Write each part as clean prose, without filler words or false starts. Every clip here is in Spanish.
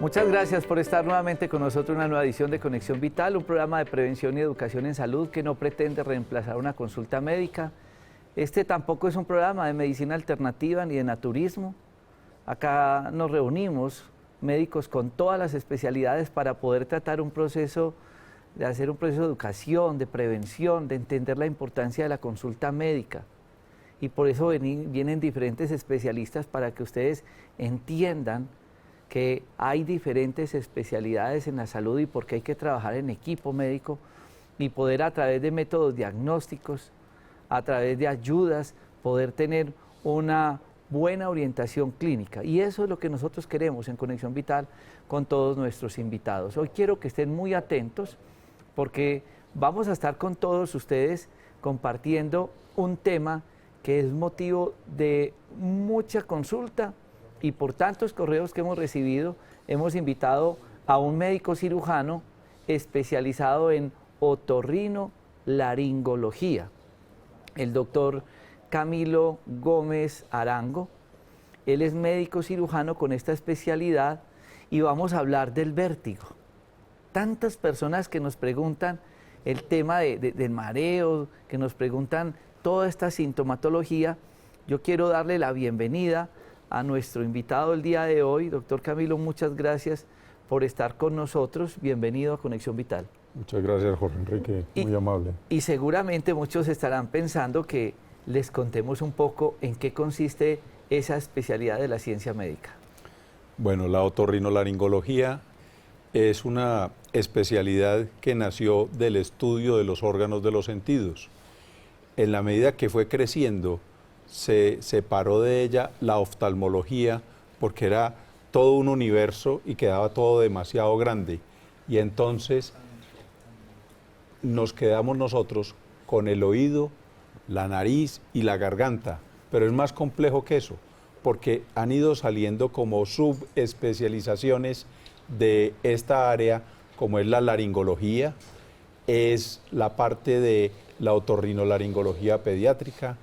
Muchas gracias por estar nuevamente con nosotros en una nueva edición de Conexión Vital, un programa de prevención y educación en salud que no pretende reemplazar una consulta médica. Este tampoco es un programa de medicina alternativa ni de naturismo. Acá nos reunimos médicos con todas las especialidades para poder tratar un proceso, de hacer un proceso de educación, de prevención, de entender la importancia de la consulta médica. Y por eso vienen diferentes especialistas para que ustedes entiendan que hay diferentes especialidades en la salud y por qué hay que trabajar en equipo médico y poder a través de métodos diagnósticos, a través de ayudas, poder tener una buena orientación clínica. Y eso es lo que nosotros queremos en Conexión Vital con todos nuestros invitados. Hoy quiero que estén muy atentos porque vamos a estar con todos ustedes compartiendo un tema que es motivo de mucha consulta y por tantos correos que hemos recibido, hemos invitado a un médico cirujano especializado en otorrinolaringología, el doctor Camilo Gómez Arango. Él es médico cirujano con esta especialidad y vamos a hablar del vértigo. Tantas personas que nos preguntan el tema del mareo, que nos preguntan toda esta sintomatología. Yo quiero darle la bienvenida a nuestro invitado el día de hoy. Doctor Camilo, muchas gracias por estar con nosotros. Bienvenido a Conexión Vital. Muchas gracias, Jorge Enrique, muy amable. Y seguramente muchos estarán pensando que les contemos un poco en qué consiste esa especialidad de la ciencia médica. Bueno, la otorrinolaringología es una especialidad que nació del estudio de los órganos de los sentidos. En la medida que fue creciendo, se separó de ella la oftalmología porque era todo un universo y quedaba todo demasiado grande. Y entonces nos quedamos nosotros con el oído, la nariz y la garganta. Pero es más complejo que eso, porque han ido saliendo como subespecializaciones de esta área, como es la laringología, es la parte de la otorrinolaringología pediátrica,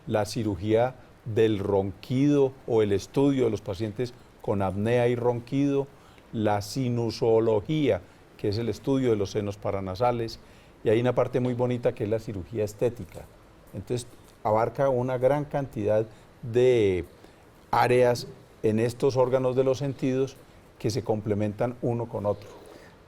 la cirugía del ronquido o el estudio de los pacientes con apnea y ronquido, la sinusología, que es el estudio de los senos paranasales, y hay una parte muy bonita que es la cirugía estética. Entonces, abarca una gran cantidad de áreas en estos órganos de los sentidos que se complementan uno con otro.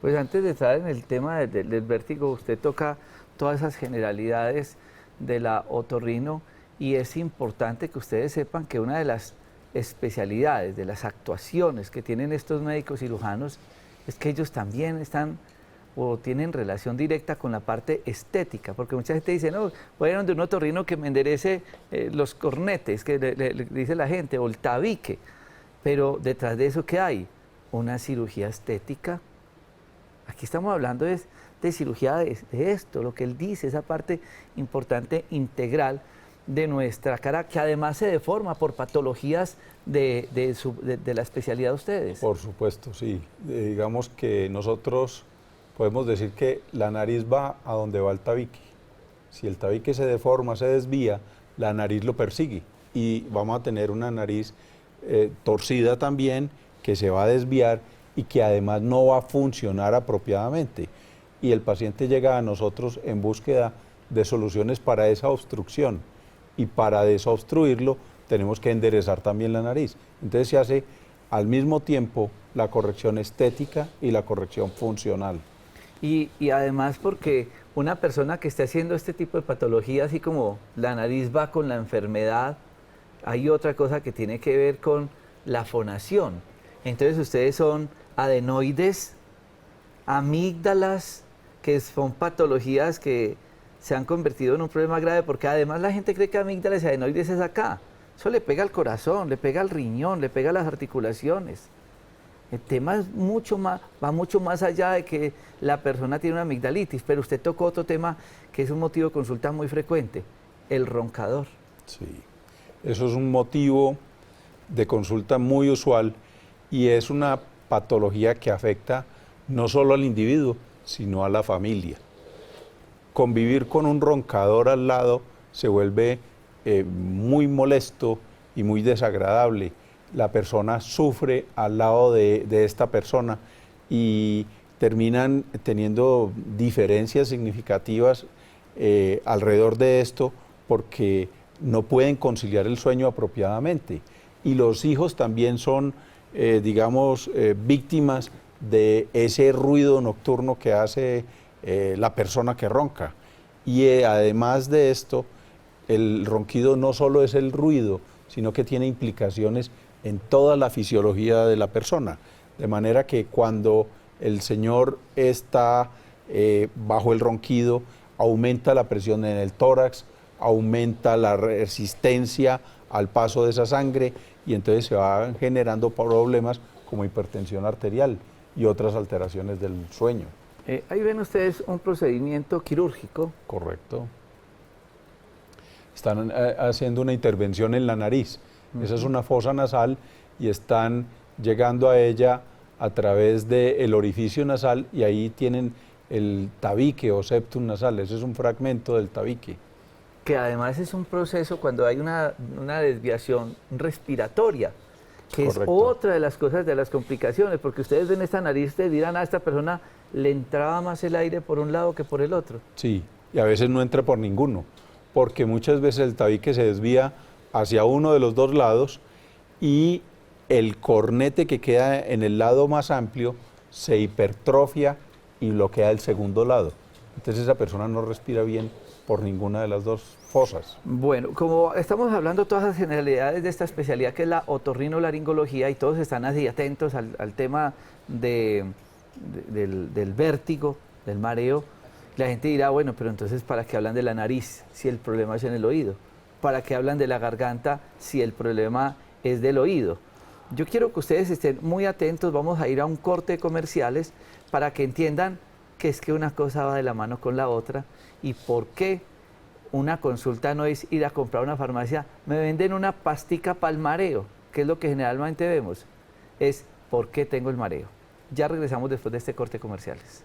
Pues antes de entrar en el tema del vértigo, usted toca todas esas generalidades de la otorrino. Y es importante que ustedes sepan que una de las especialidades, de las actuaciones que tienen estos médicos cirujanos, es que ellos también están o tienen relación directa con la parte estética, porque mucha gente dice, no, voy a ir donde un otorrino que me enderece los cornetes, que le dice la gente, o el tabique, pero detrás de eso, ¿qué hay? Una cirugía estética. Aquí estamos hablando de cirugía de esto, lo que él dice, esa parte importante, integral, de nuestra cara, que además se deforma por patologías de la especialidad de ustedes. Por supuesto, sí. Digamos que nosotros podemos decir que la nariz va a donde va el tabique. Si el tabique se deforma, se desvía, la nariz lo persigue y vamos a tener una nariz torcida también, que se va a desviar y que además no va a funcionar apropiadamente. Y el paciente llega a nosotros en búsqueda de soluciones para esa obstrucción. Y para desobstruirlo tenemos que enderezar también la nariz. Entonces se hace al mismo tiempo la corrección estética y la corrección funcional. Y además porque una persona que esté haciendo este tipo de patología, así como la nariz va con la enfermedad, hay otra cosa que tiene que ver con la fonación. Entonces ustedes son adenoides, amígdalas, que son patologías que se han convertido en un problema grave, porque además la gente cree que amígdalas y adenoides es acá. Eso le pega al corazón, le pega al riñón, le pega a las articulaciones. El tema es va mucho más allá de que la persona tiene una amigdalitis, pero usted tocó otro tema que es un motivo de consulta muy frecuente, el roncador. Sí, eso es un motivo de consulta muy usual y es una patología que afecta no solo al individuo, sino a la familia. Convivir con un roncador al lado se vuelve muy molesto y muy desagradable. la persona sufre al lado de esta persona y terminan teniendo diferencias significativas alrededor de esto porque no pueden conciliar el sueño apropiadamente. Y los hijos también son, digamos, víctimas de ese ruido nocturno que hace la persona que ronca. Y además de esto, el ronquido no solo es el ruido, sino que tiene implicaciones en toda la fisiología de la persona. De manera que cuando el señor está bajo el ronquido, aumenta la presión en el tórax, aumenta la resistencia al paso de esa sangre y entonces se van generando problemas como hipertensión arterial y otras alteraciones del sueño. Ahí ven ustedes un procedimiento quirúrgico. Correcto. Están haciendo una intervención en la nariz. Esa es una fosa nasal y están llegando a ella a través del orificio nasal y ahí tienen el tabique o septum nasal. Ese es un fragmento del tabique. Que además es un proceso cuando hay una desviación respiratoria, que correcto, es otra de las cosas, de las complicaciones, porque ustedes ven esta nariz, te dirán, a esta persona le entraba más el aire por un lado que por el otro. Sí, y a veces no entra por ninguno, porque muchas veces el tabique se desvía hacia uno de los dos lados y el cornete que queda en el lado más amplio se hipertrofia y bloquea el segundo lado. Entonces esa persona no respira bien por ninguna de las dos fosas. Bueno, como estamos hablando todas las generalidades de esta especialidad que es la otorrinolaringología y todos están así atentos al tema del vértigo, del mareo, la gente dirá, bueno, pero entonces ¿para qué hablan de la nariz si el problema es en el oído? ¿Para qué hablan de la garganta si el problema es del oído? Yo quiero que ustedes estén muy atentos, vamos a ir a un corte de comerciales para que entiendan que es que una cosa va de la mano con la otra y por qué una consulta no es ir a comprar a una farmacia, me venden una pastica para el mareo, que es lo que generalmente vemos, es ¿por qué tengo el mareo? Ya regresamos después de este corte de comerciales.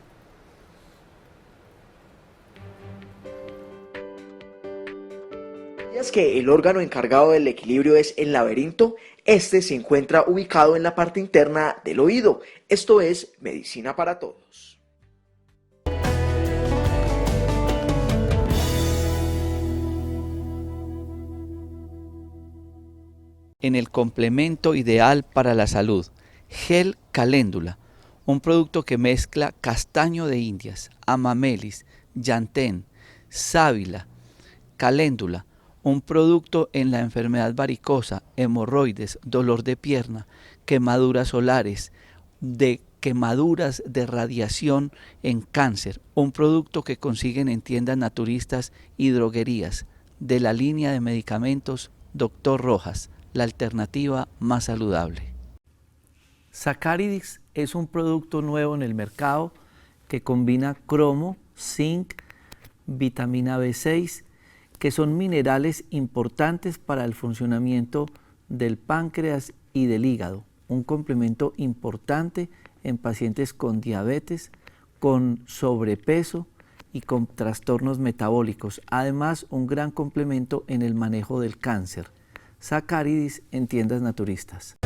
¿Sabías que el órgano encargado del equilibrio es el laberinto? Este se encuentra ubicado en la parte interna del oído. Esto es Medicina para Todos. En el complemento ideal para la salud, Gel Caléndula, un producto que mezcla castaño de indias, amamelis, llantén, sábila, caléndula, un producto en la enfermedad varicosa, hemorroides, dolor de pierna, quemaduras solares, quemaduras de radiación en cáncer, un producto que consiguen en tiendas naturistas y droguerías, de la línea de medicamentos Dr. Rojas, la alternativa más saludable. Sacaridis es un producto nuevo en el mercado que combina cromo, zinc, vitamina B6, que son minerales importantes para el funcionamiento del páncreas y del hígado, un complemento importante en pacientes con diabetes, con sobrepeso y con trastornos metabólicos, además un gran complemento en el manejo del cáncer. Sacaridis en tiendas naturistas.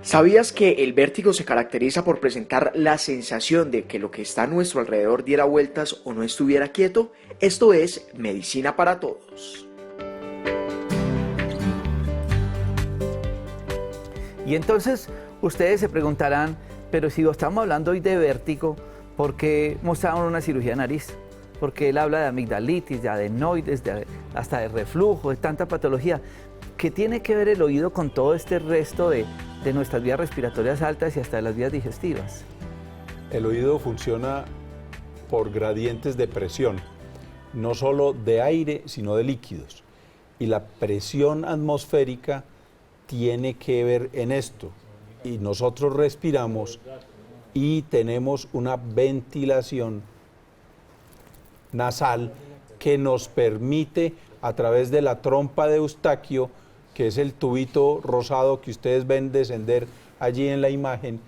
¿Sabías que el vértigo se caracteriza por presentar la sensación de que lo que está a nuestro alrededor diera vueltas o no estuviera quieto? Esto es Medicina para Todos. Y entonces ustedes se preguntarán, pero si estamos hablando hoy de vértigo, ¿por qué mostraron una cirugía de nariz? Porque él habla de amigdalitis, de adenoides, hasta de reflujo, de tanta patología. ¿Qué tiene que ver el oído con todo este resto de nuestras vías respiratorias altas y hasta de las vías digestivas? El oído funciona por gradientes de presión, no solo de aire, sino de líquidos. Y la presión atmosférica tiene que ver en esto. Y nosotros respiramos y tenemos una ventilación nasal que nos permite, a través de la trompa de Eustaquio, que es el tubito rosado que ustedes ven descender allí en la imagen,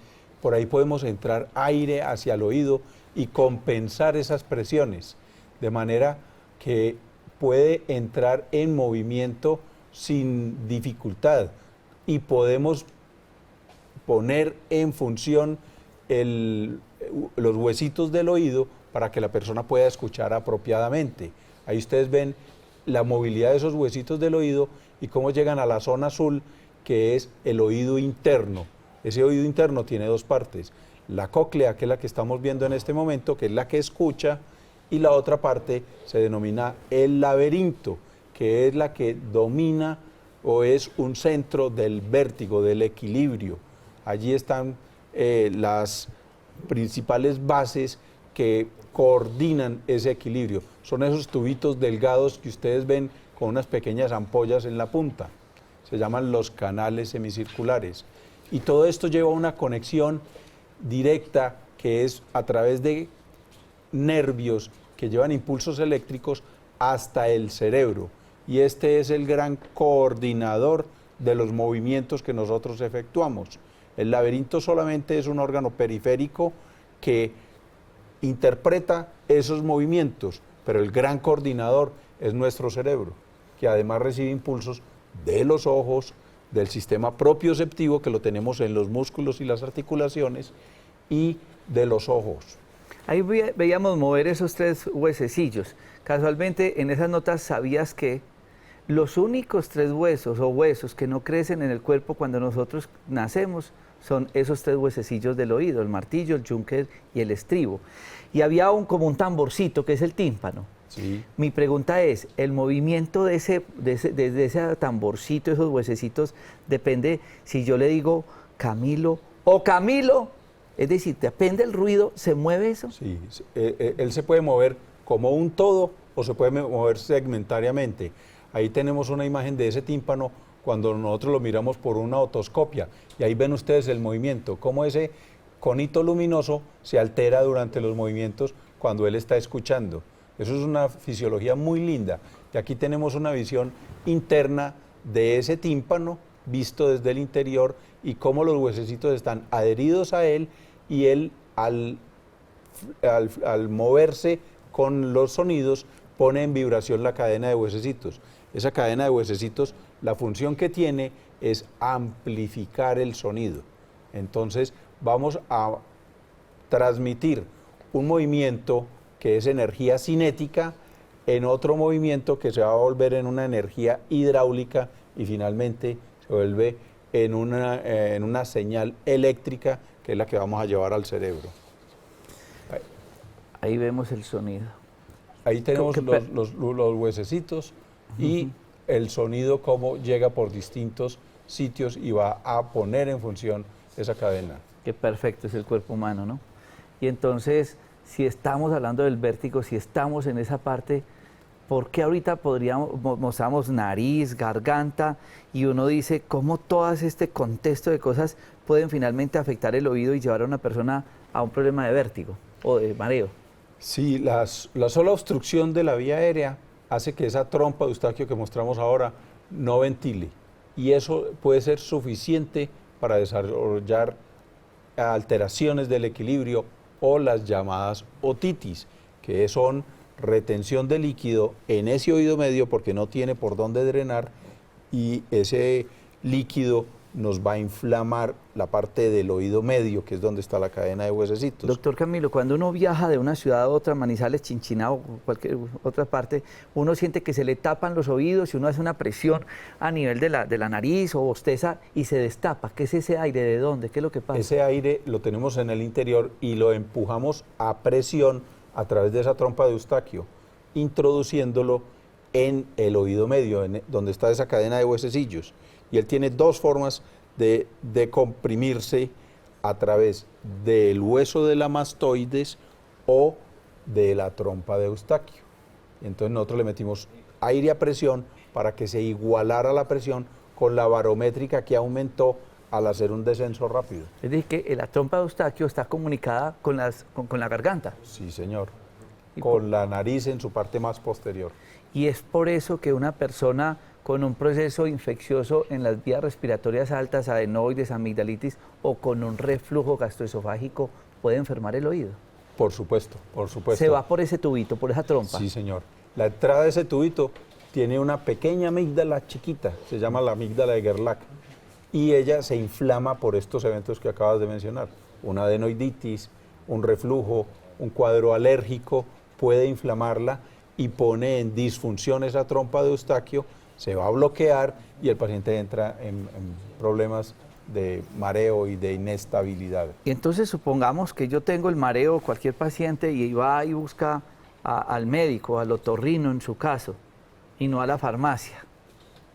por ahí podemos entrar aire hacia el oído y compensar esas presiones, de manera que puede entrar en movimiento sin dificultad y podemos poner en función los huesitos del oído para que la persona pueda escuchar apropiadamente. Ahí ustedes ven la movilidad de esos huesitos del oído y cómo llegan a la zona azul, que es el oído interno. Ese oído interno tiene dos partes: la cóclea, que es la que estamos viendo en este momento, que es la que escucha, y la otra parte se denomina el laberinto, que es la que domina o es un centro del vértigo, del equilibrio. Allí están las principales bases que coordinan ese equilibrio. Son esos tubitos delgados que ustedes ven con unas pequeñas ampollas en la punta. Se llaman los canales semicirculares. Y todo esto lleva una conexión directa que es a través de nervios que llevan impulsos eléctricos hasta el cerebro. Y este es el gran coordinador de los movimientos que nosotros efectuamos. El laberinto solamente es un órgano periférico que interpreta esos movimientos, pero el gran coordinador es nuestro cerebro, que además recibe impulsos de los ojos, del sistema propioceptivo, que lo tenemos en los músculos y las articulaciones, y de los ojos. Ahí veíamos mover esos tres huesecillos. Casualmente, en esas notas, ¿sabías que los únicos tres huesos o huesos que no crecen en el cuerpo cuando nosotros nacemos son esos tres huesecillos del oído, el martillo, el yunque y el estribo? Y había como un tamborcito que es el tímpano. Sí. Mi pregunta es, ¿el movimiento de ese tamborcito, esos huesecitos, depende si yo le digo Camilo o Camilo? Es decir, depende del ruido, ¿se mueve eso? Sí, él se puede mover como un todo o se puede mover segmentariamente. Ahí tenemos una imagen de ese tímpano cuando nosotros lo miramos por una otoscopia, y ahí ven ustedes el movimiento, cómo ese conito luminoso se altera durante los movimientos cuando él está escuchando. Eso es una fisiología muy linda. Y aquí tenemos una visión interna de ese tímpano visto desde el interior y cómo los huesecitos están adheridos a él, y él al moverse con los sonidos pone en vibración la cadena de huesecitos. Esa cadena de huesecitos, la función que tiene es amplificar el sonido. Entonces vamos a transmitir un movimiento que es energía cinética en otro movimiento que se va a volver en una energía hidráulica y finalmente se vuelve en una señal eléctrica, que es la que vamos a llevar al cerebro. Ahí vemos el sonido. Ahí tenemos los huesecitos y el sonido cómo llega por distintos sitios y va a poner en función esa cadena. Qué perfecto es el cuerpo humano, ¿no? Y entonces, si estamos hablando del vértigo, si estamos en esa parte, ¿por qué ahorita mostramos nariz, garganta, y uno dice cómo todo este contexto de cosas pueden finalmente afectar el oído y llevar a una persona a un problema de vértigo o de mareo? Sí, la sola obstrucción de la vía aérea hace que esa trompa de Eustaquio que mostramos ahora no ventile, y eso puede ser suficiente para desarrollar alteraciones del equilibrio o las llamadas otitis, que son retención de líquido en ese oído medio porque no tiene por dónde drenar, y ese líquido nos va a inflamar la parte del oído medio, que es donde está la cadena de huesecitos. Doctor Camilo, cuando uno viaja de una ciudad a otra, Manizales, Chinchiná o cualquier otra parte, uno siente que se le tapan los oídos y uno hace una presión a nivel de la nariz o bosteza y se destapa. ¿Qué es ese aire? ¿De dónde? ¿Qué es lo que pasa? Ese aire lo tenemos en el interior y lo empujamos a presión a través de esa trompa de Eustaquio, introduciéndolo en el oído medio, donde está esa cadena de huesecillos. Y él tiene dos formas de comprimirse: a través del hueso de la mastoides o de la trompa de Eustaquio. Entonces nosotros le metimos aire a presión para que se igualara la presión con la barométrica, que aumentó al hacer un descenso rápido. Es decir, que la trompa de Eustaquio está comunicada con la garganta. Sí, señor. Con la nariz en su parte más posterior. Y es por eso que una persona con un proceso infeccioso en las vías respiratorias altas, adenoides, amigdalitis, o con un reflujo gastroesofágico, puede enfermar el oído. Por supuesto, por supuesto. Se va por ese tubito, por esa trompa. Sí, señor. La entrada de ese tubito tiene una pequeña amígdala chiquita, se llama la amígdala de Gerlach, y ella se inflama por estos eventos que acabas de mencionar. Una adenoiditis, un reflujo, un cuadro alérgico puede inflamarla y pone en disfunción esa trompa de Eustaquio, se va a bloquear y el paciente entra en problemas de mareo y de inestabilidad. Y entonces supongamos que yo tengo el mareo, cualquier paciente, y va y busca al médico, al otorrino en su caso, y no a la farmacia.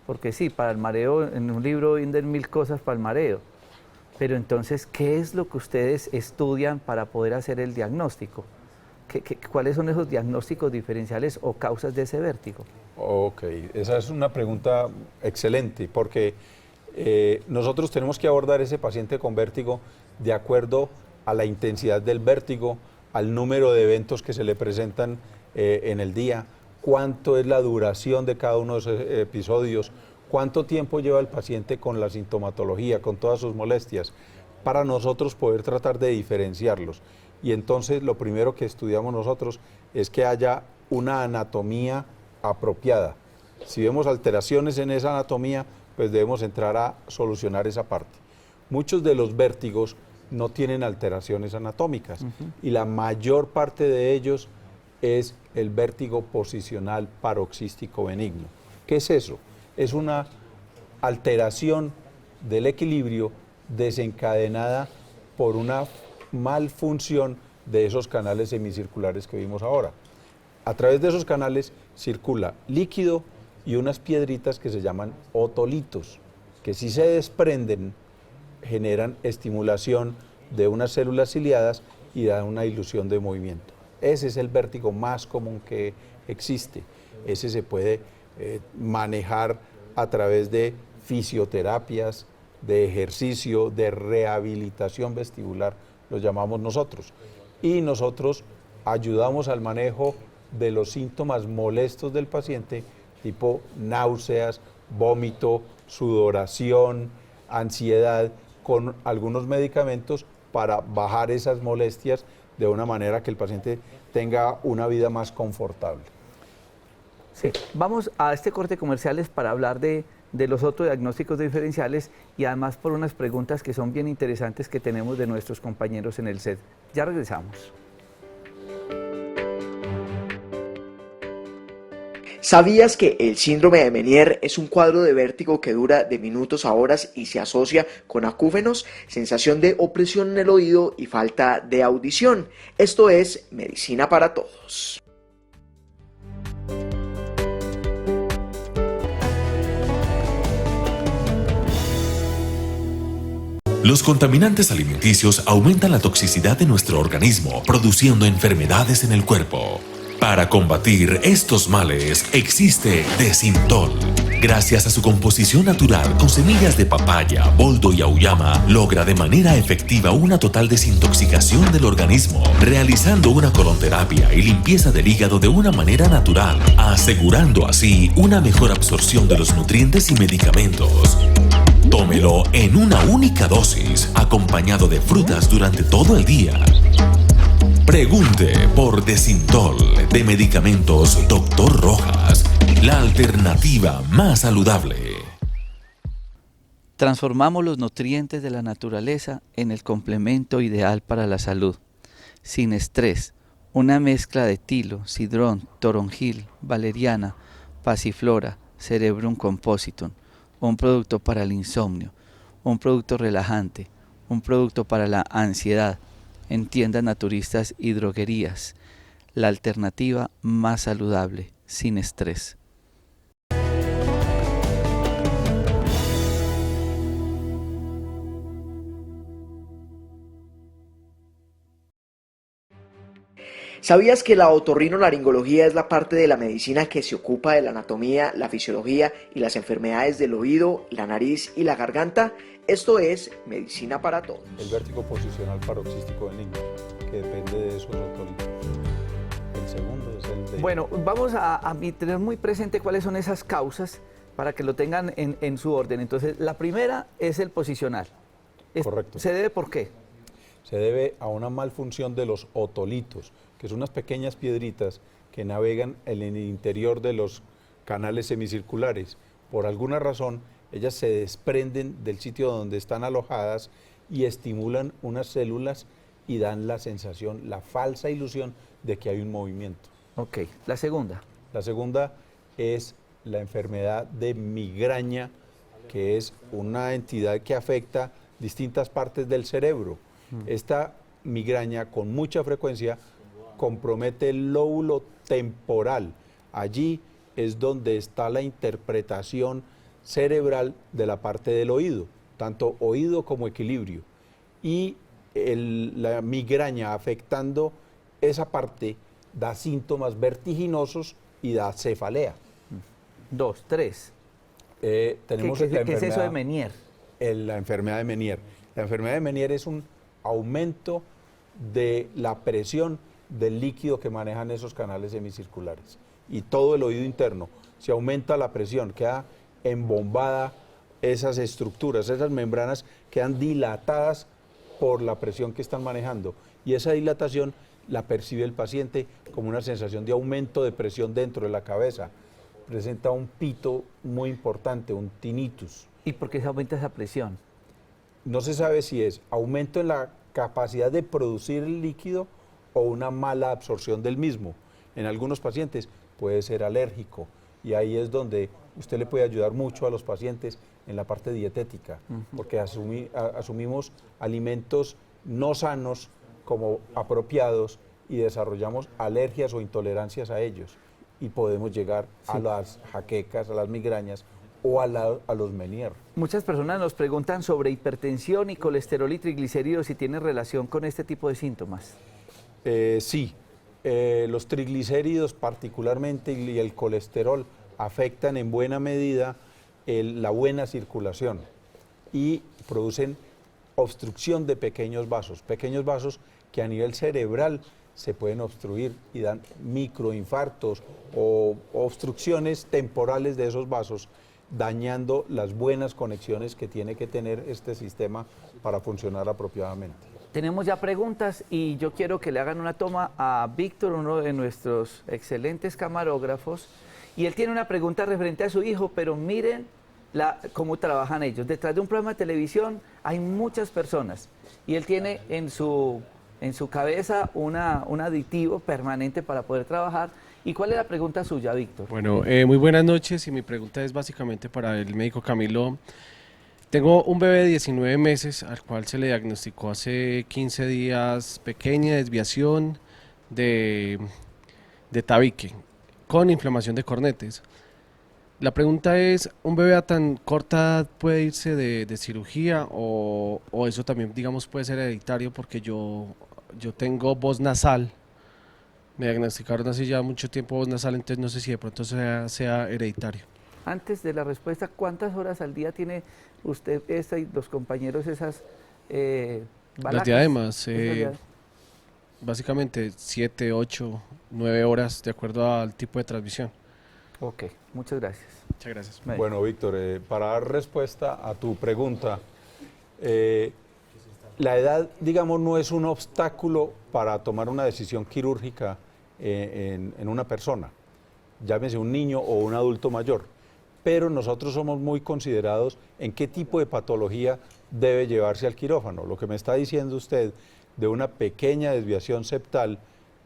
Porque sí, para el mareo, en un libro venden 1000 cosas para el mareo. Pero entonces, ¿qué es lo que ustedes estudian para poder hacer el diagnóstico? ¿Cuáles son esos diagnósticos diferenciales o causas de ese vértigo? Ok, esa es una pregunta excelente, porque nosotros tenemos que abordar ese paciente con vértigo de acuerdo a la intensidad del vértigo, al número de eventos que se le presentan en el día, cuánto es la duración de cada uno de esos episodios, cuánto tiempo lleva el paciente con la sintomatología, con todas sus molestias, para nosotros poder tratar de diferenciarlos. Y entonces lo primero que estudiamos nosotros es que haya una anatomía apropiada. Si vemos alteraciones en esa anatomía, pues debemos entrar a solucionar esa parte. Muchos de los vértigos no tienen alteraciones anatómicas y la mayor parte de ellos es el vértigo posicional paroxístico benigno. ¿Qué es eso? Es una alteración del equilibrio desencadenada por una malfunción de esos canales semicirculares que vimos ahora. A través de esos canales circula líquido y unas piedritas que se llaman otolitos, que si se desprenden generan estimulación de unas células ciliadas y dan una ilusión de movimiento. Ese es el vértigo más común que existe. Ese se puede manejar a través de fisioterapias, de ejercicio, de rehabilitación vestibular, lo llamamos nosotros. Y nosotros ayudamos al manejo de los síntomas molestos del paciente, tipo náuseas, vómito, sudoración, ansiedad, con algunos medicamentos para bajar esas molestias de una manera que el paciente tenga una vida más confortable. Sí. Vamos a este corte comerciales para hablar de los otros diagnósticos diferenciales y además por unas preguntas que son bien interesantes que tenemos de nuestros compañeros en el set. Ya regresamos. ¿Sabías que el síndrome de Meniere es un cuadro de vértigo que dura de minutos a horas y se asocia con acúfenos, sensación de opresión en el oído y falta de audición? Esto es Medicina para Todos. Los contaminantes alimenticios aumentan la toxicidad de nuestro organismo, produciendo enfermedades en el cuerpo. Para combatir estos males existe Desintol. Gracias a su composición natural con semillas de papaya, boldo y auyama, logra de manera efectiva una total desintoxicación del organismo, realizando una colonterapia y limpieza del hígado de una manera natural, asegurando así una mejor absorción de los nutrientes y medicamentos. Tómelo en una única dosis, acompañado de frutas durante todo el día. Pregunte por Desintol de Medicamentos Dr. Rojas, la alternativa más saludable. Transformamos los nutrientes de la naturaleza en el complemento ideal para la salud. Sin estrés, una mezcla de tilo, sidrón, toronjil, valeriana, pasiflora, cerebrum compositum, un producto para el insomnio, un producto relajante, un producto para la ansiedad, en tiendas naturistas y droguerías, la alternativa más saludable, sin estrés. ¿Sabías que la otorrinolaringología es la parte de la medicina que se ocupa de la anatomía, la fisiología y las enfermedades del oído, la nariz y la garganta? Esto es Medicina para Todos. El vértigo posicional paroxístico benigno, que depende de esos otoritos. El segundo es el de... Bueno, vamos a tener muy presente cuáles son esas causas para que lo tengan en su orden. Entonces, la primera es el posicional. Correcto. ¿Se debe por qué? se debe a una malfunción de los otolitos, que son unas pequeñas piedritas que navegan en el interior de los canales semicirculares. Por alguna razón, ellas se desprenden del sitio donde están alojadas y estimulan unas células y dan la sensación, la falsa ilusión de que hay un movimiento. Ok, la segunda. La segunda es la enfermedad de migraña, que es una entidad que afecta distintas partes del cerebro. Esta migraña con mucha frecuencia compromete el lóbulo temporal. Allí es donde está la interpretación cerebral de la parte del oído, tanto oído como equilibrio. Y la migraña afectando esa parte da síntomas vertiginosos y da cefalea. 2, 3. Tenemos ¿Qué es eso de Menier? La enfermedad de Menier. La enfermedad de Menier es un aumento de la presión del líquido que manejan esos canales semicirculares y todo el oído interno. Se aumenta la presión, queda embombada esas estructuras, esas membranas quedan dilatadas por la presión que están manejando y esa dilatación la percibe el paciente como una sensación de aumento de presión dentro de la cabeza. Presenta un pito muy importante, un tinnitus. ¿Y por qué se aumenta esa presión? No se sabe si es aumento en la capacidad de producir el líquido o una mala absorción del mismo. En algunos pacientes puede ser alérgico y ahí es donde usted le puede ayudar mucho a los pacientes en la parte dietética, porque asumimos alimentos no sanos como apropiados y desarrollamos alergias o intolerancias a ellos y podemos llegar a las jaquecas, a las migrañas o a los Menier. Muchas personas nos preguntan sobre hipertensión y colesterol y triglicéridos si tienen relación con este tipo de síntomas. Sí, los triglicéridos particularmente y el colesterol afectan en buena medida la buena circulación y producen obstrucción de pequeños vasos que a nivel cerebral se pueden obstruir y dan microinfartos o obstrucciones temporales de esos vasos, dañando las buenas conexiones que tiene que tener este sistema para funcionar apropiadamente. Tenemos ya preguntas y yo quiero que le hagan una toma a Víctor, uno de nuestros excelentes camarógrafos, y él tiene una pregunta referente a su hijo, pero miren cómo trabajan ellos. Detrás de un programa de televisión hay muchas personas y él tiene en su cabeza un aditivo permanente para poder trabajar. ¿Y cuál es la pregunta suya, Víctor? Bueno, muy buenas noches y mi pregunta es básicamente para el médico Camilo. Tengo un bebé de 19 meses al cual se le diagnosticó hace 15 días pequeña desviación de tabique con inflamación de cornetes. La pregunta es, ¿un bebé a tan corta edad puede irse de cirugía o eso también, digamos, puede ser hereditario? Porque yo tengo voz nasal, me diagnosticaron hace ya mucho tiempo voz nasal, entonces no sé si de pronto sea hereditario. Antes de la respuesta, ¿cuántas horas al día tiene usted y los compañeros esas balacas? Las diademas, básicamente 7, 8, 9 horas de acuerdo al tipo de transmisión. Ok, muchas gracias. Muchas gracias. Bueno, Víctor, para dar respuesta a tu pregunta, la edad, digamos, no es un obstáculo para tomar una decisión quirúrgica en una persona, llámese un niño o un adulto mayor, pero nosotros somos muy considerados en qué tipo de patología debe llevarse al quirófano. Lo que me está diciendo usted de una pequeña desviación septal,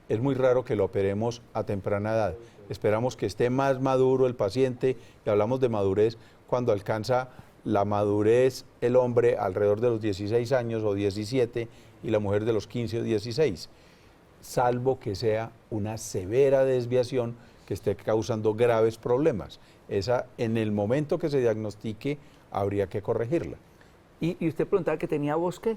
es muy raro que lo operemos a temprana edad. Esperamos que esté más maduro el paciente, y hablamos de madurez cuando alcanza la madurez el hombre alrededor de los 16 años o 17 y la mujer de los 15 o 16, salvo que sea una severa desviación que esté causando graves problemas. Esa, en el momento que se diagnostique, habría que corregirla. ¿Y usted preguntaba que tenía voz qué?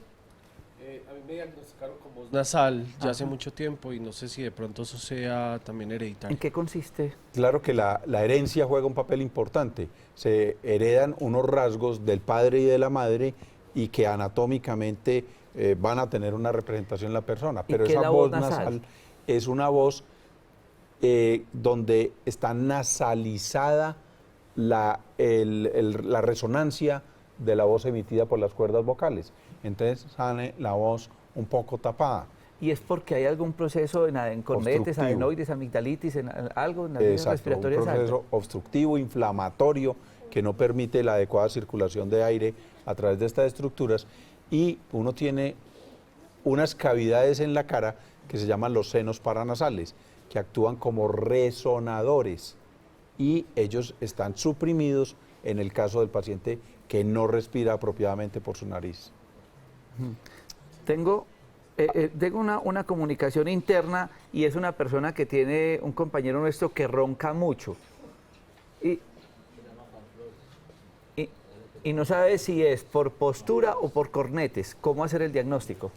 A mí me diagnosticaron con voz nasal ya hace mucho tiempo y no sé si de pronto eso sea también hereditario. ¿En qué consiste? Claro que la herencia juega un papel importante. Se heredan unos rasgos del padre y de la madre y que anatómicamente van a tener una representación en la persona. Pero esa voz nasal es una voz donde está nasalizada la resonancia de la voz emitida por las cuerdas vocales. Entonces sale la voz un poco tapada. ¿Y es porque hay algún proceso en cornetes, adenoides, amigdalitis, en algo en las vías respiratorias? Un proceso obstructivo, inflamatorio, que no permite la adecuada circulación de aire a través de estas estructuras, y uno tiene unas cavidades en la cara que se llaman los senos paranasales, que actúan como resonadores, y ellos están suprimidos en el caso del paciente que no respira apropiadamente por su nariz. Tengo una comunicación interna, y es una persona que tiene un compañero nuestro que ronca mucho. Y no sabe si es por postura o por cornetes. ¿Cómo hacer el diagnóstico?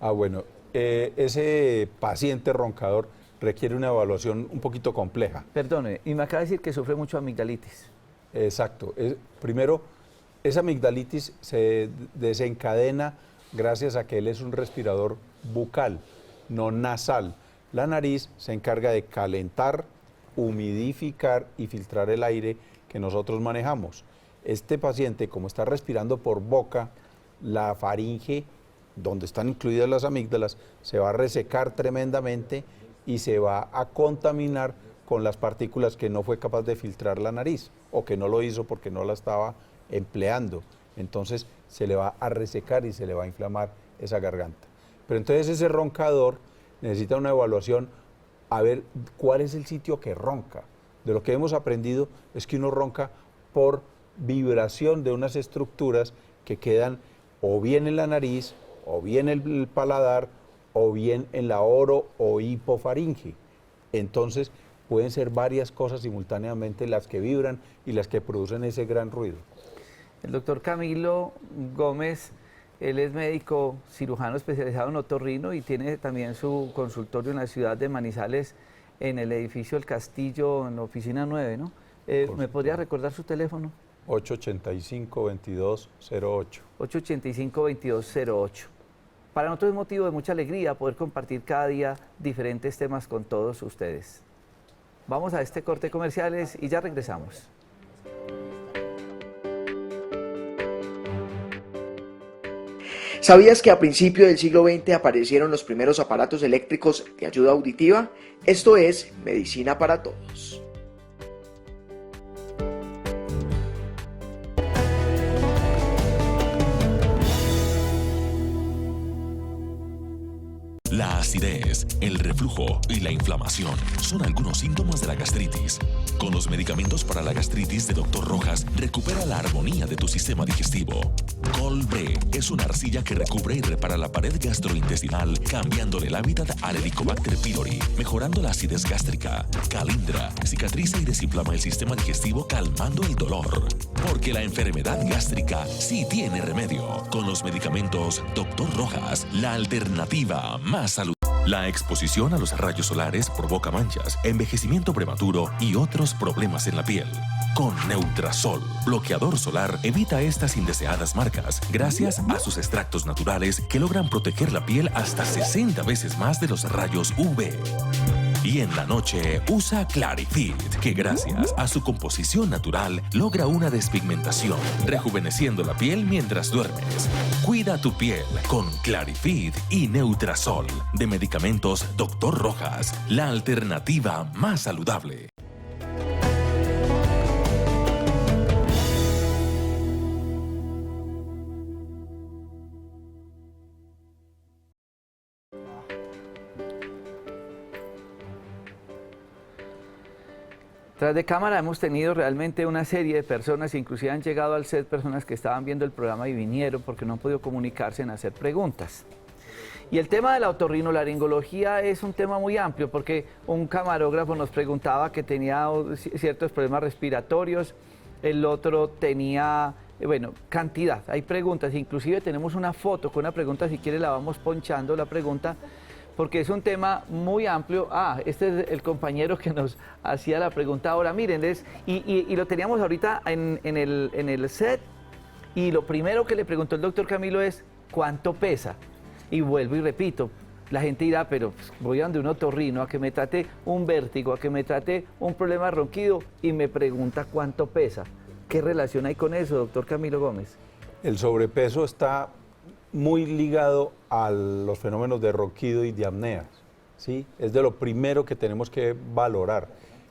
Bueno, ese paciente roncador requiere una evaluación un poquito compleja. Perdone, y me acaba de decir que sufre mucho amigdalitis. Exacto. Primero, esa amigdalitis se desencadena gracias a que él es un respirador bucal, no nasal. La nariz se encarga de calentar, humidificar y filtrar el aire que nosotros manejamos. Este paciente, como está respirando por boca, la faringe, donde están incluidas las amígdalas, se va a resecar tremendamente y se va a contaminar con las partículas que no fue capaz de filtrar la nariz, o que no lo hizo porque no la estaba empleando. Entonces se le va a resecar y se le va a inflamar esa garganta. Pero entonces ese roncador necesita una evaluación a ver cuál es el sitio que ronca. De lo que hemos aprendido es que uno ronca por vibración de unas estructuras que quedan o bien en la nariz, o bien en el paladar, o bien en la oro o hipofaringe. Entonces pueden ser varias cosas simultáneamente las que vibran y las que producen ese gran ruido. El doctor Camilo Gómez, él es médico cirujano especializado en otorrino y tiene también su consultorio en la ciudad de Manizales, en el edificio El Castillo, en la oficina 9, ¿no? ¿Me podría recordar su teléfono? 885-2208. 885-2208. Para nosotros es motivo de mucha alegría poder compartir cada día diferentes temas con todos ustedes. Vamos a este corte comerciales y ya regresamos. ¿Sabías que a principios del siglo XX aparecieron los primeros aparatos eléctricos de ayuda auditiva? Esto es Medicina para Todos. La acidez, el reflujo y la inflamación son algunos síntomas de la gastritis. Con los medicamentos para la gastritis de Dr. Rojas, recupera la armonía de tu sistema digestivo. Colbre es una arcilla que recubre y repara la pared gastrointestinal, cambiándole el hábitat al Helicobacter pylori, mejorando la acidez gástrica. Calindra cicatriza y desinflama el sistema digestivo, calmando el dolor. Porque la enfermedad gástrica sí tiene remedio. Con los medicamentos Dr. Rojas, la alternativa más saludable. La exposición a los rayos solares provoca manchas, envejecimiento prematuro y otros problemas en la piel. Con Neutrasol, bloqueador solar, evita estas indeseadas marcas gracias a sus extractos naturales que logran proteger la piel hasta 60 veces más de los rayos UV. Y en la noche usa Clarifit, que gracias a su composición natural logra una despigmentación, rejuveneciendo la piel mientras duermes. Cuida tu piel con Clarifit y Neutrasol, de medicamentos Dr. Rojas, la alternativa más saludable. Tras de cámara hemos tenido realmente una serie de personas, inclusive han llegado al set personas que estaban viendo el programa y vinieron porque no han podido comunicarse en hacer preguntas. Y el tema de la otorrinolaringología es un tema muy amplio porque un camarógrafo nos preguntaba que tenía ciertos problemas respiratorios, el otro tenía, bueno, cantidad, hay preguntas, inclusive tenemos una foto con una pregunta, si quiere la vamos ponchando la pregunta, porque es un tema muy amplio. Este es el compañero que nos hacía la pregunta ahora. Miren, y lo teníamos ahorita en el set, y lo primero que le preguntó el doctor Camilo es, ¿cuánto pesa? Y vuelvo y repito, la gente dirá, pero pues, voy a donde un otorrino a que me trate un vértigo, a que me trate un problema de ronquido, y me pregunta cuánto pesa. ¿Qué relación hay con eso, doctor Camilo Gómez? El sobrepeso está muy ligado a los fenómenos de ronquido y de apnea, ¿sí? Es de lo primero que tenemos que valorar.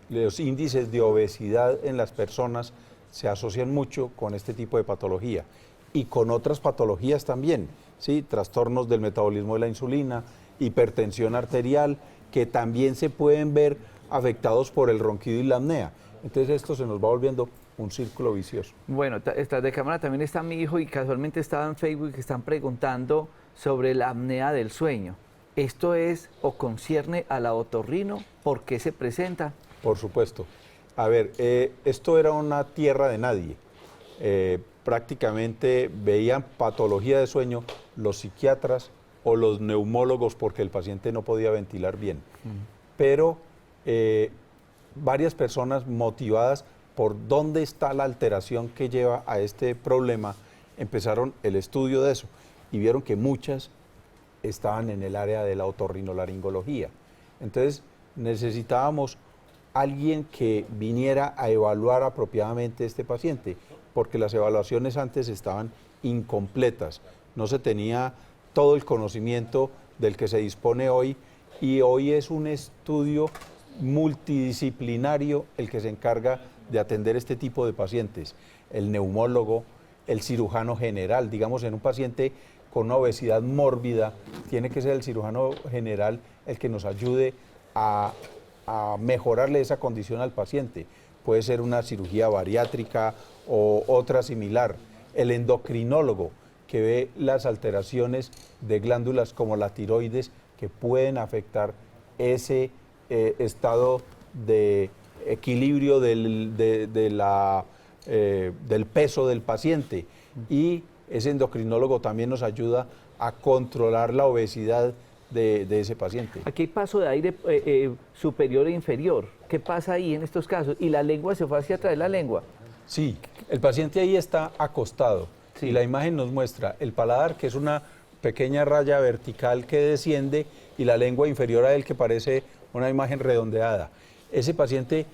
Los índices de obesidad en las personas se asocian mucho con este tipo de patología y con otras patologías también, ¿sí? Trastornos del metabolismo de la insulina, hipertensión arterial, que también se pueden ver afectados por el ronquido y la apnea. Entonces esto se nos va volviendo un círculo vicioso. Bueno, tras de cámara también está mi hijo y casualmente estaba en Facebook que están preguntando sobre la apnea del sueño. ¿Esto es o concierne a la otorrino? ¿Por qué se presenta? Por supuesto. A ver, esto era una tierra de nadie. Prácticamente veían patología de sueño los psiquiatras o los neumólogos porque el paciente no podía ventilar bien. Pero varias personas motivadas por dónde está la alteración que lleva a este problema, empezaron el estudio de eso y vieron que muchas estaban en el área de la otorrinolaringología. Entonces necesitábamos alguien que viniera a evaluar apropiadamente este paciente, porque las evaluaciones antes estaban incompletas, no se tenía todo el conocimiento del que se dispone hoy, y hoy es un estudio multidisciplinario el que se encarga de atender este tipo de pacientes, el neumólogo, el cirujano general. Digamos, en un paciente con una obesidad mórbida, tiene que ser el cirujano general el que nos ayude a mejorarle esa condición al paciente. Puede ser una cirugía bariátrica o otra similar. El endocrinólogo, que ve las alteraciones de glándulas como la tiroides que pueden afectar ese estado de equilibrio del peso del paciente, y ese endocrinólogo también nos ayuda a controlar la obesidad de ese paciente. Aquí hay paso de aire superior e inferior. ¿Qué pasa ahí en estos casos? ¿Y la lengua se fue hacia atrás de la lengua? Sí, el paciente ahí está acostado, sí, y la imagen nos muestra el paladar, que es una pequeña raya vertical que desciende, y la lengua inferior a él, que parece una imagen redondeada. Ese paciente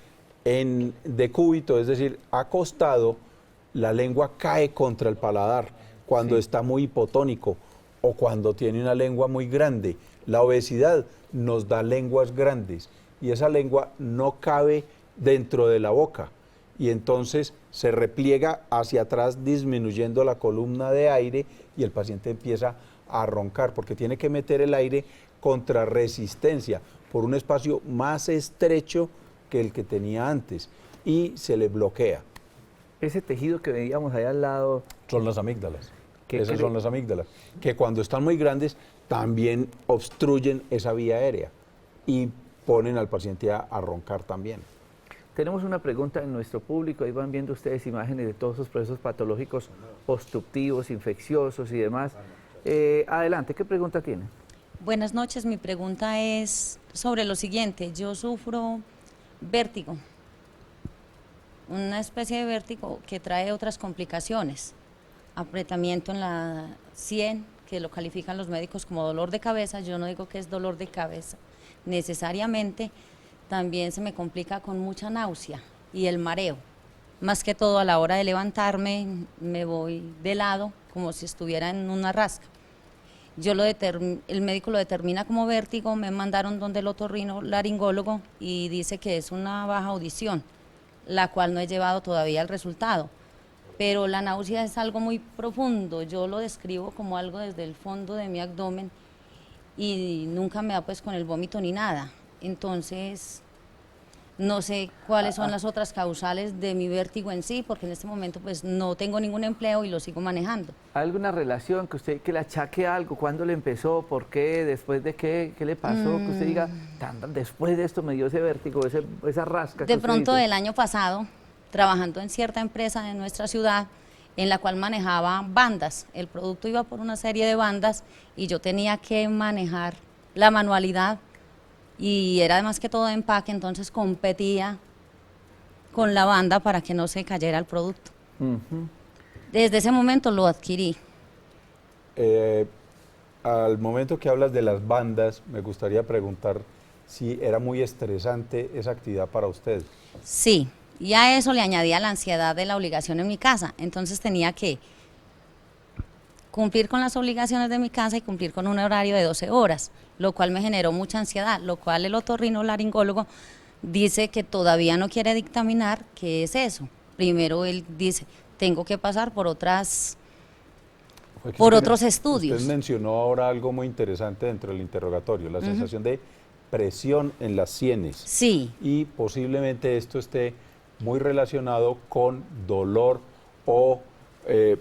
en decúbito, es decir, acostado, la lengua cae contra el paladar cuando está muy hipotónico o cuando tiene una lengua muy grande. La obesidad nos da lenguas grandes y esa lengua no cabe dentro de la boca, y entonces se repliega hacia atrás disminuyendo la columna de aire y el paciente empieza a roncar porque tiene que meter el aire contra resistencia por un espacio más estrecho que el que tenía antes y se le bloquea. Ese tejido que veíamos ahí al lado... Son las amígdalas. Esas son las amígdalas, que cuando están muy grandes también obstruyen esa vía aérea y ponen al paciente a roncar también. Tenemos una pregunta en nuestro público, ahí van viendo ustedes imágenes de todos esos procesos patológicos obstructivos, infecciosos y demás. Adelante, ¿qué pregunta tiene? Buenas noches, mi pregunta es sobre lo siguiente. Yo sufro vértigo, una especie de vértigo que trae otras complicaciones, apretamiento en la sien, que lo califican los médicos como dolor de cabeza. Yo no digo que es dolor de cabeza necesariamente, también se me complica con mucha náusea y el mareo, más que todo a la hora de levantarme me voy de lado como si estuviera en una rasca. El médico lo determina como vértigo, me mandaron donde el otorrinolaringólogo y dice que es una baja audición, la cual no he llevado todavía el resultado. Pero la náusea es algo muy profundo, yo lo describo como algo desde el fondo de mi abdomen y nunca me da pues con el vómito ni nada. Entonces, no sé cuáles son las otras causales de mi vértigo en sí, porque en este momento pues no tengo ningún empleo y lo sigo manejando. ¿Hay alguna relación que usted, que le achaque algo? ¿Cuándo le empezó? ¿Por qué? ¿Después de qué? ¿Qué le pasó? Que usted diga, después de esto me dio ese vértigo, esa rasca. De pronto el año pasado, trabajando en cierta empresa de nuestra ciudad, en la cual manejaba bandas. El producto iba por una serie de bandas y yo tenía que manejar la manualidad y era además que todo de empaque, entonces competía con la banda para que no se cayera el producto. Desde ese momento lo adquirí. Al momento que hablas de las bandas, me gustaría preguntar si era muy estresante esa actividad para usted. Sí, y a eso le añadía la ansiedad de la obligación en mi casa, entonces tenía que cumplir con las obligaciones de mi casa y cumplir con un horario de 12 horas, lo cual me generó mucha ansiedad, lo cual el otorrinolaringólogo dice que todavía no quiere dictaminar qué es eso. Primero él dice, tengo que pasar por otros estudios. Usted mencionó ahora algo muy interesante dentro del interrogatorio, la sensación de presión en las sienes. Sí. Y posiblemente esto esté muy relacionado con dolor o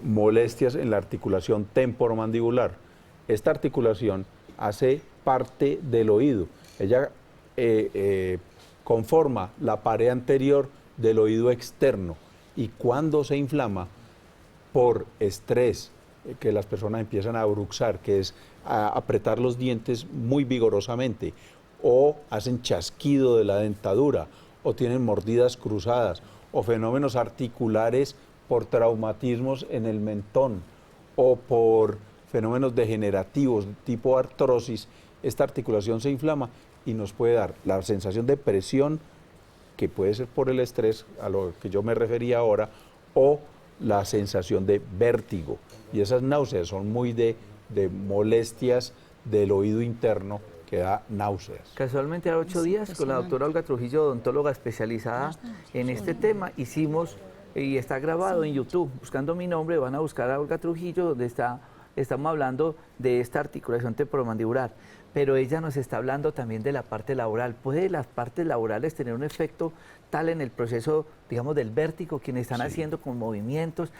molestias en la articulación temporomandibular. Esta articulación hace parte del oído. Ella conforma la pared anterior del oído externo y cuando se inflama por estrés, que las personas empiezan a bruxar, que es a apretar los dientes muy vigorosamente, o hacen chasquido de la dentadura, o tienen mordidas cruzadas, o fenómenos articulares por traumatismos en el mentón, o por fenómenos degenerativos tipo artrosis, esta articulación se inflama y nos puede dar la sensación de presión, que puede ser por el estrés, a lo que yo me refería ahora, o la sensación de vértigo. Y esas náuseas son muy de molestias del oído interno que da náuseas. Casualmente a 8 días con la doctora Olga Trujillo, odontóloga especializada en este tema, hicimos, y está grabado en YouTube, buscando mi nombre, van a buscar a Olga Trujillo, donde estamos hablando de esta articulación temporomandibular, pero ella nos está hablando también de la parte laboral. ¿Puede las partes laborales tener un efecto tal en el proceso, digamos, del vértigo, quienes están haciendo con movimientos,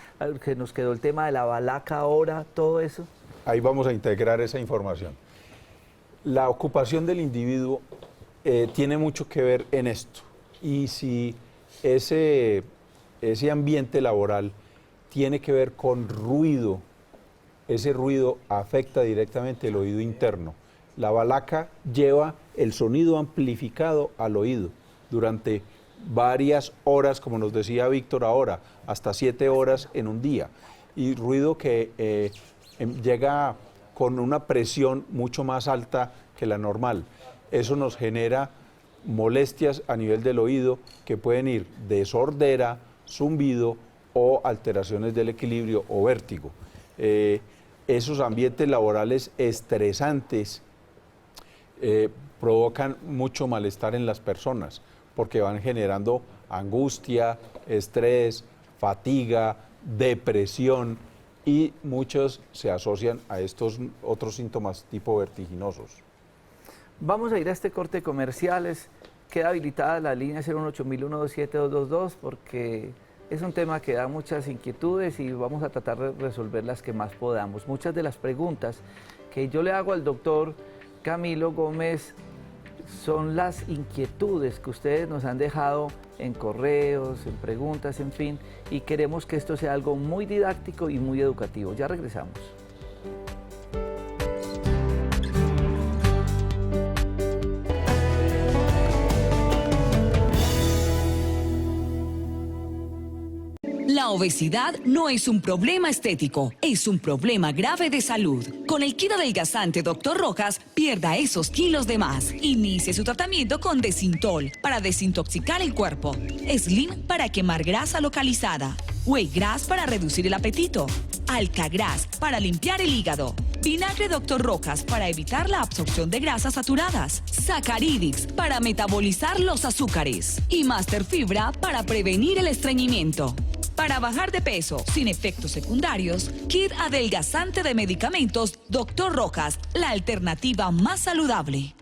que nos quedó el tema de la balaca ahora, todo eso? Ahí vamos a integrar esa información. La ocupación del individuo tiene mucho que ver en esto, y si ese ambiente laboral tiene que ver con ruido, ese ruido afecta directamente el oído interno. La balaca lleva el sonido amplificado al oído durante varias horas, como nos decía Víctor ahora, hasta 7 horas en un día, y ruido que llega con una presión mucho más alta que la normal. Eso nos genera molestias a nivel del oído que pueden ir de sordera, zumbido o alteraciones del equilibrio o vértigo. Esos ambientes laborales estresantes provocan mucho malestar en las personas porque van generando angustia, estrés, fatiga, depresión, y muchos se asocian a estos otros síntomas tipo vertiginosos. Vamos a ir a este corte de comerciales. Queda habilitada la línea 018-127-222 porque es un tema que da muchas inquietudes y vamos a tratar de resolver las que más podamos. Muchas de las preguntas que yo le hago al doctor Camilo Gómez son las inquietudes que ustedes nos han dejado en correos, en preguntas, en fin, y queremos que esto sea algo muy didáctico y muy educativo. Ya regresamos. La obesidad no es un problema estético, es un problema grave de salud. Con el kit adelgazante Dr. Rojas, pierda esos kilos de más. Inicie su tratamiento con Desintol para desintoxicar el cuerpo. Slim para quemar grasa localizada. Weight Grass para reducir el apetito. Alcagras para limpiar el hígado. Vinagre Dr. Rojas para evitar la absorción de grasas saturadas. Sacaridix para metabolizar los azúcares. Y Master Fibra para prevenir el estreñimiento. Para bajar de peso sin efectos secundarios, kit adelgazante de medicamentos Dr. Rojas, la alternativa más saludable.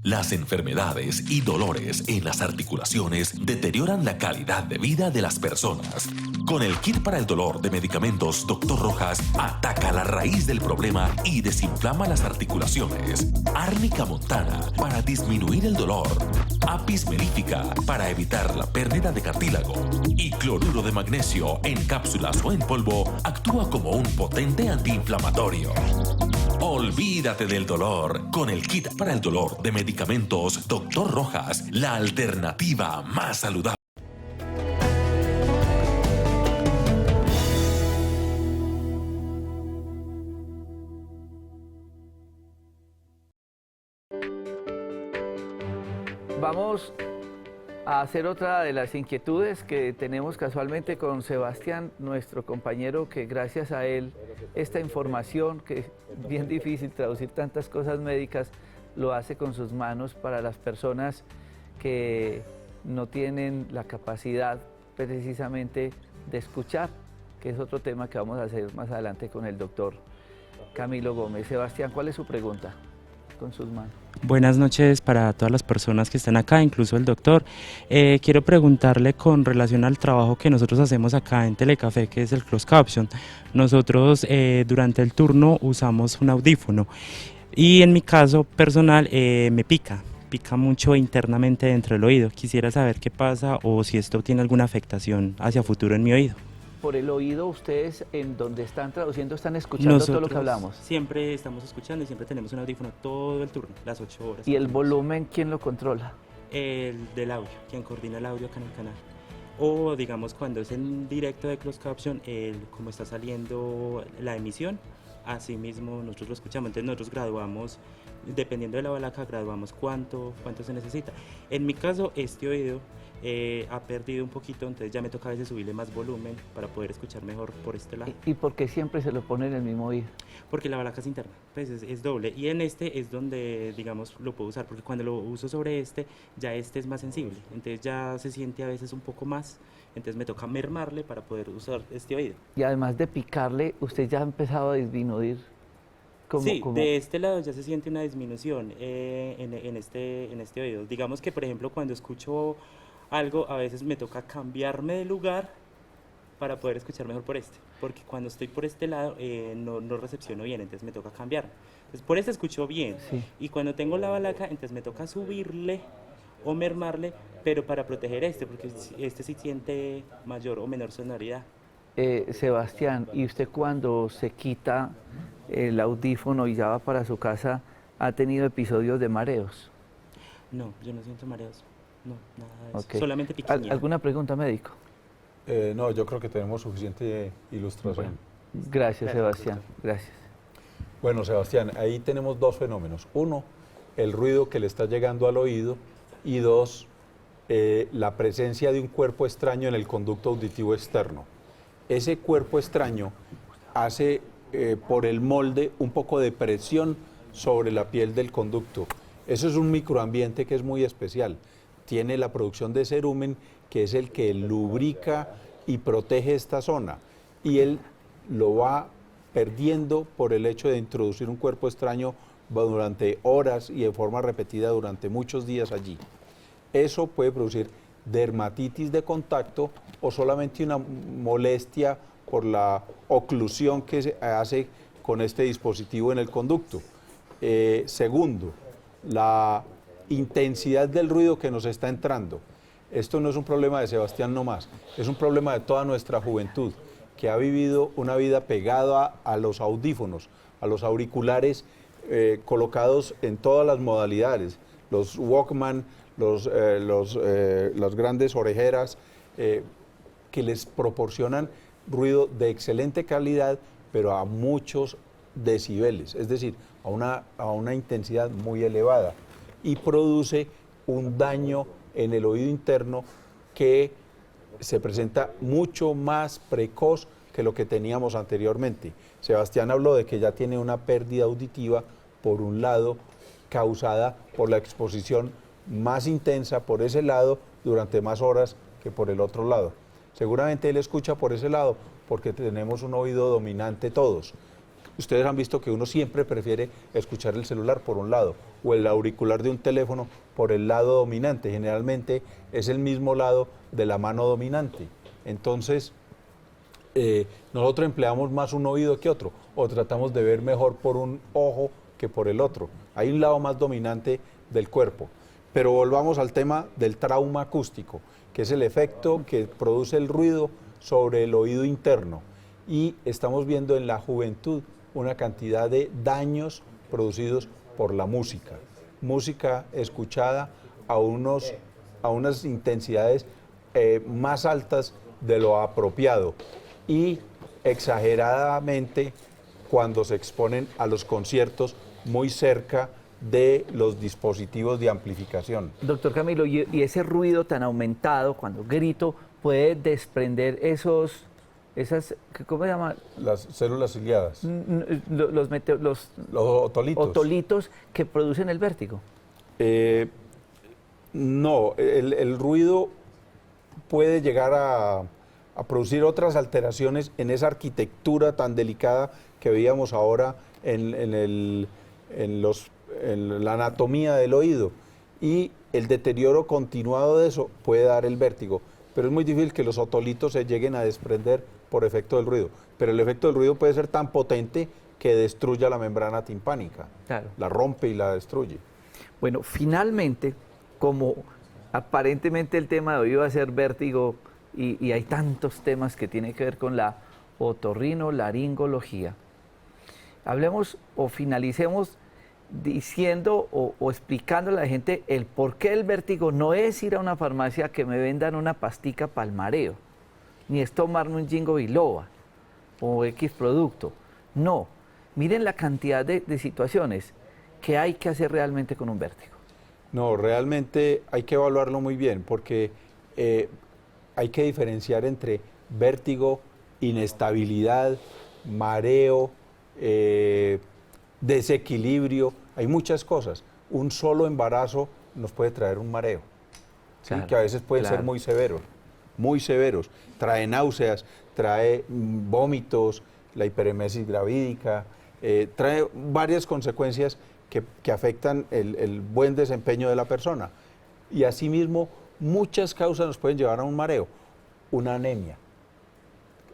Las enfermedades y dolores en las articulaciones deterioran la calidad de vida de las personas. Con el kit para el dolor de medicamentos Dr. Rojas, ataca la raíz del problema y desinflama las articulaciones. Árnica montana para disminuir el dolor. Apis mellífica para evitar la pérdida de cartílago. Y cloruro de magnesio en cápsulas o en polvo actúa como un potente antiinflamatorio. Olvídate del dolor con el kit para el dolor de medicamentos Dr. Rojas, la alternativa más saludable. Vamos a hacer otra de las inquietudes que tenemos casualmente con Sebastián, nuestro compañero, que gracias a él esta información, que es bien difícil traducir tantas cosas médicas, lo hace con sus manos para las personas que no tienen la capacidad precisamente de escuchar, que es otro tema que vamos a hacer más adelante con el doctor Camilo Gómez. Sebastián, ¿cuál es su pregunta? Con sus manos. Buenas noches para todas las personas que están acá, incluso el doctor. Quiero preguntarle con relación al trabajo que nosotros hacemos acá en Telecafé, que es el closed caption. Nosotros durante el turno usamos un audífono y en mi caso personal me pica mucho internamente dentro del oído. Quisiera saber qué pasa o si esto tiene alguna afectación hacia futuro en mi oído. Por el oído, ustedes en donde están traduciendo están escuchando todo lo que hablamos. Siempre estamos escuchando y siempre tenemos un audífono todo el turno, las 8 horas. ¿Y el volumen quién lo controla? El del audio, quien coordina el audio acá en el canal. O digamos cuando es en directo de closed caption, como está saliendo la emisión, así mismo nosotros lo escuchamos. Entonces nosotros graduamos, dependiendo de la balaca, graduamos cuánto se necesita. En mi caso, este oído ha perdido un poquito, entonces ya me toca a veces subirle más volumen para poder escuchar mejor por este lado. ¿Y por qué siempre se lo pone en el mismo oído? Porque la balaca es interna, pues es doble, y en este es donde, digamos, lo puedo usar, porque cuando lo uso sobre este, ya este es más sensible, entonces ya se siente a veces un poco más, entonces me toca mermarle para poder usar este oído. Y además de picarle, usted ya ha empezado a disminuir. Sí, de este lado ya se siente una disminución en este oído. Digamos que, por ejemplo, cuando escucho algo, a veces me toca cambiarme de lugar para poder escuchar mejor por este, porque cuando estoy por este lado no recepciono bien, entonces me toca cambiar. Entonces por este escucho bien, sí. Y cuando tengo la balaca, entonces me toca subirle o mermarle, pero para proteger porque este sí siente mayor o menor sonoridad. Sebastián, ¿y usted cuando se quita el audífono y ya va para su casa, ha tenido episodios de mareos? No, yo no siento mareos. No, nada de eso. Okay. Solamente piquiña. ¿Alguna pregunta, médico? No, yo creo que tenemos suficiente ilustración. Bueno, gracias, Sebastián. Gracias. Bueno, Sebastián, ahí tenemos dos fenómenos. Uno, el ruido que le está llegando al oído, y dos, la presencia de un cuerpo extraño en el conducto auditivo externo. Ese cuerpo extraño hace por el molde un poco de presión sobre la piel del conducto. Eso es un microambiente que es muy especial. Tiene la producción de cerumen, que es el que lubrica y protege esta zona, y él lo va perdiendo por el hecho de introducir un cuerpo extraño durante horas y de forma repetida durante muchos días allí. Eso puede producir dermatitis de contacto o solamente una molestia por la oclusión que se hace con este dispositivo en el conducto. Segundo, la intensidad del ruido que nos está entrando. Esto no es un problema de Sebastián nomás, es un problema de toda nuestra juventud, que ha vivido una vida pegada a los audífonos, a los auriculares colocados en todas las modalidades, los Walkman, las grandes orejeras, que les proporcionan ruido de excelente calidad, pero a muchos decibeles, es decir, a una intensidad muy elevada, y produce un daño en el oído interno que se presenta mucho más precoz que lo que teníamos anteriormente. Sebastián habló de que ya tiene una pérdida auditiva, por un lado, causada por la exposición más intensa por ese lado durante más horas que por el otro lado. Seguramente él escucha por ese lado porque tenemos un oído dominante todos. Ustedes han visto que uno siempre prefiere escuchar el celular por un lado o el auricular de un teléfono por el lado dominante. Generalmente es el mismo lado de la mano dominante. Entonces, nosotros empleamos más un oído que otro, o tratamos de ver mejor por un ojo que por el otro. Hay un lado más dominante del cuerpo. Pero volvamos al tema del trauma acústico, que es el efecto que produce el ruido sobre el oído interno. Y estamos viendo en la juventud una cantidad de daños producidos por la música. Música escuchada a unas intensidades más altas de lo apropiado y exageradamente cuando se exponen a los conciertos muy cerca de los dispositivos de amplificación. Doctor Camilo, y ese ruido tan aumentado, cuando grito, puede desprender esas, ¿cómo se llama? Las células ciliadas. Los otolitos. Otolitos que producen el vértigo. No, el ruido puede llegar a producir otras alteraciones en esa arquitectura tan delicada que veíamos ahora en la anatomía del oído, y el deterioro continuado de eso puede dar el vértigo, pero es muy difícil que los otolitos se lleguen a desprender por efecto del ruido, pero el efecto del ruido puede ser tan potente que destruya la membrana timpánica, claro, la rompe y la destruye. Bueno, finalmente, como aparentemente el tema de hoy va a ser vértigo y hay tantos temas que tienen que ver con la otorrinolaringología, hablemos o finalicemos diciendo o explicándole a la gente el por qué el vértigo no es ir a una farmacia que me vendan una pastica para el mareo, ni es tomarme un Ginkgo biloba o X producto. No, miren la cantidad de situaciones que hay que hacer realmente con un vértigo. No, realmente hay que evaluarlo muy bien porque hay que diferenciar entre vértigo, inestabilidad, mareo, desequilibrio, hay muchas cosas. Un solo embarazo nos puede traer un mareo, ¿sí? Que a veces pueden ser muy severos. Trae náuseas, trae vómitos, la hiperemesis gravídica, trae varias consecuencias que afectan el buen desempeño de la persona. Y asimismo, muchas causas nos pueden llevar a un mareo. Una anemia,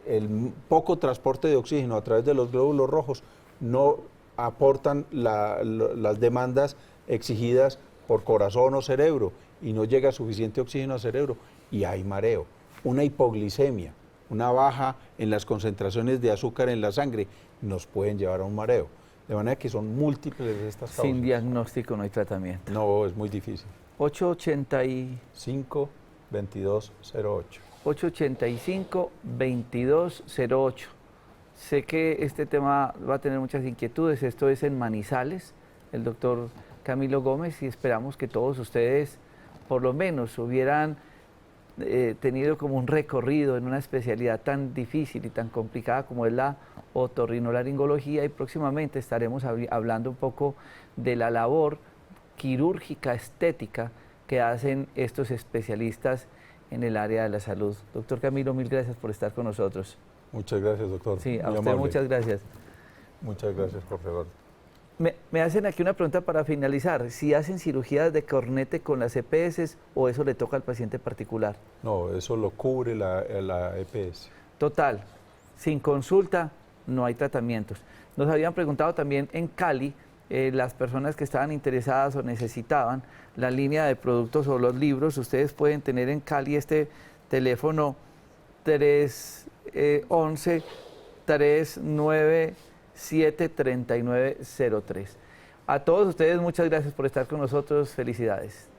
el poco transporte de oxígeno a través de los glóbulos rojos no aportan las demandas exigidas por corazón o cerebro y no llega suficiente oxígeno al cerebro y hay mareo. Una hipoglicemia, una baja en las concentraciones de azúcar en la sangre nos pueden llevar a un mareo. De manera que son múltiples estas causas. Sin diagnóstico no hay tratamiento. No, es muy difícil. 885-2208. 885-2208. Sé que este tema va a tener muchas inquietudes. Esto es en Manizales, el doctor Camilo Gómez, y esperamos que todos ustedes por lo menos hubieran tenido como un recorrido en una especialidad tan difícil y tan complicada como es la otorrinolaringología, y próximamente estaremos hablando un poco de la labor quirúrgica estética que hacen estos especialistas en el área de la salud. Doctor Camilo, mil gracias por estar con nosotros. Muchas gracias, doctor. Sí, a usted muchas gracias. Muchas gracias, Jorge Eduardo. Me hacen aquí una pregunta para finalizar. ¿Si hacen cirugías de cornete con las EPS o eso le toca al paciente particular? No, eso lo cubre la EPS. Total, sin consulta no hay tratamientos. Nos habían preguntado también en Cali, las personas que estaban interesadas o necesitaban la línea de productos o los libros. Ustedes pueden tener en Cali este teléfono 311-397-3903. A todos ustedes muchas gracias por estar con nosotros. Felicidades.